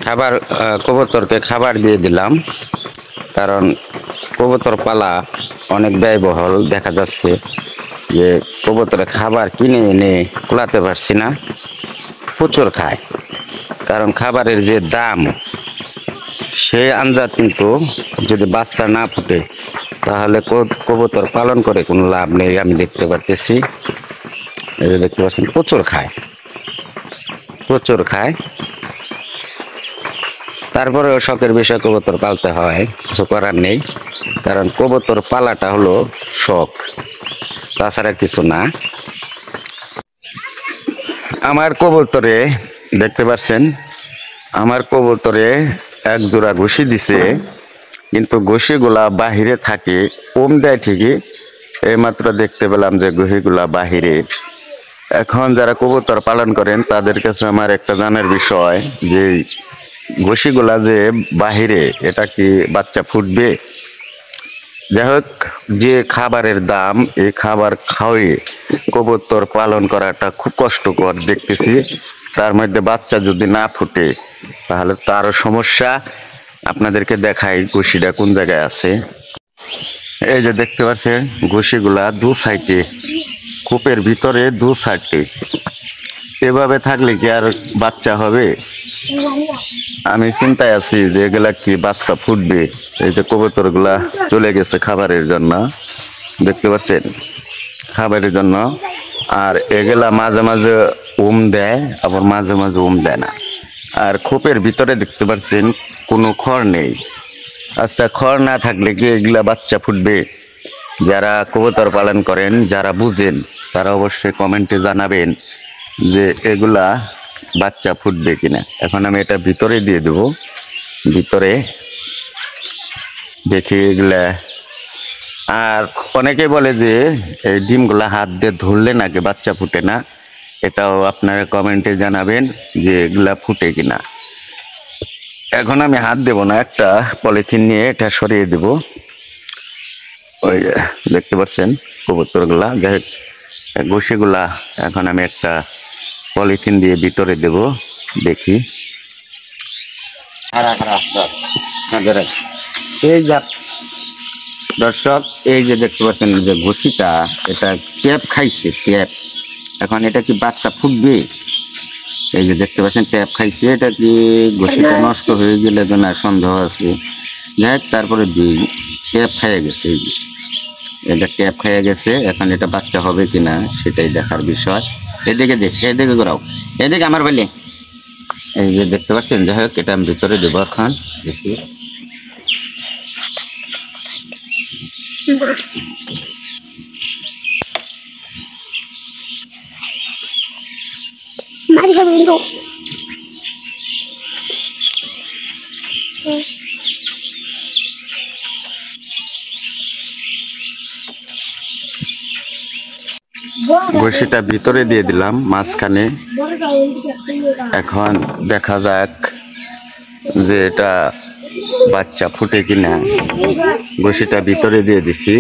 খাবার কবুতরকে খাবার দিয়ে দিলাম, কারণ কবুতর পালা অনেক ব্যয়বহুল। দেখা যাচ্ছে যে কবুতরে খাবার কিনে এনে কুলাতে পারছি না, প্রচুর খায়। কারণ খাবারের যে দাম, সে আন্দাজ কিন্তু যদি বাচ্চা না ফুটে তাহলে কবুতর পালন করে কোনো লাভ নেই। আমি দেখতে পারতেছি, এই যে দেখতে পাচ্ছেন প্রচুর খায়, প্রচুর খায়। তারপরেও শখের বিষয় কবুতর পালতে হয়, কিছু করার নেই। কারণ কবুতর পালাটা হলো শখ, তাছাড়া কিছু না। আমার কবুতরে দেখতে পাচ্ছেন, আমার কবুতরে এক জোড়া ঘুষি দিছে, কিন্তু ঘুষিগুলা বাহিরে থাকে, ওম দেয় ঠিকই। এইমাত্র দেখতে পেলাম যে ঘুষিগুলা বাহিরে। এখন যারা কবুতর পালন করেন তাদের কাছে আমার একটা জানার বিষয় যে ঘুষিগুলা যে বাহিরে, এটা কি বাচ্চা ফুটবে? যাই হোক, যে খাবারের দাম, এই খাবার খাওয়িয়ে কবুতর পালন করাটা খুব কষ্টকর দেখতেছি। তার মধ্যে বাচ্চা যদি না ফুটে তাহলে তো আরো সমস্যা। আপনাদেরকে দেখাই ঘুষিটা কোন জায়গায় আছে। এই যে দেখতে পাচ্ছেন ঘুষিগুলা দু সাইডে, কূপের ভিতরে দু সাইডে। এভাবে থাকলে কি আর বাচ্চা হবে? আমি চিন্তায় আছি যে এগুলা কি বাচ্চা ফুটবে। এই যে কবুতর গুলা চলে গেছে খাবারের জন্য, দেখতে পাচ্ছেন, খাবারের জন্য। আর এগুলা মাঝে মাঝে ওম দেয়, আবার মাঝে মাঝে ওম দেয় না। আর খোপের ভিতরে দেখতে পাচ্ছেন কোনো খড় নেই। আচ্ছা, খড় না থাকলে কি এগুলা বাচ্চা ফুটবে? যারা কবুতর পালন করেন, যারা বুঝেন, তারা অবশ্যই কমেন্টে জানাবেন যে এগুলা বাচ্চা ফুটবে কিনা। এখন আমি এটা ভিতরে দিয়ে দেব, ভিতরে দেখি এগুলা। আর অনেকে বলে যে এই ডিমগুলা হাত দিয়ে ধরলে নাকি বাচ্চা ফুটে না। এটাও আপনারা কমেন্টে জানাবেন যে এগুলা ফুটে কিনা। এখন আমি হাত দেব না, একটা পলিথিন নিয়ে এটা সরিয়ে দেব। ওই দেখতে পাচ্ছেন কবুতরগুলা, যাই ঘুষিগুলা এখন আমি একটা পলিথিন দিয়ে ভিতরে দেব, দেখি। এই যা দর্শক, এই যে দেখতে পাচ্ছেন যে ঘুষিটা, এটা ট্যাপ খাইছে, ট্যাপ। এখন এটা কি বাচ্চা ফুটবে? এই যে দেখতে পাচ্ছেন ট্যাপ খাইছে। এটা কি ঘুষিটা নষ্ট হয়ে গেলে তো না, সন্দেহ আছে। যাই, তারপরে দিই, ট্যাপ খাইয়ে গেছে। এই যে এটা ট্যাপ খাইয়ে গেছে, এখন এটা বাচ্চা হবে কিনা সেটাই দেখার বিষয়। এদিকে দেখ, এদিকে ঘোরাও, এদিকে আমার বলে। এই যে দেখতে পাচ্ছেন, যাই হোক এটা আমি ভিতরে দেবো এখন, দেখি। ঘুষিটা ভিতরে দিয়ে দিলাম মাঝখানে। এখন দেখা যাক যে এটা বাচ্চা ফুটে কিনা। ঘুষিটা ভিতরে দিয়ে দিছি।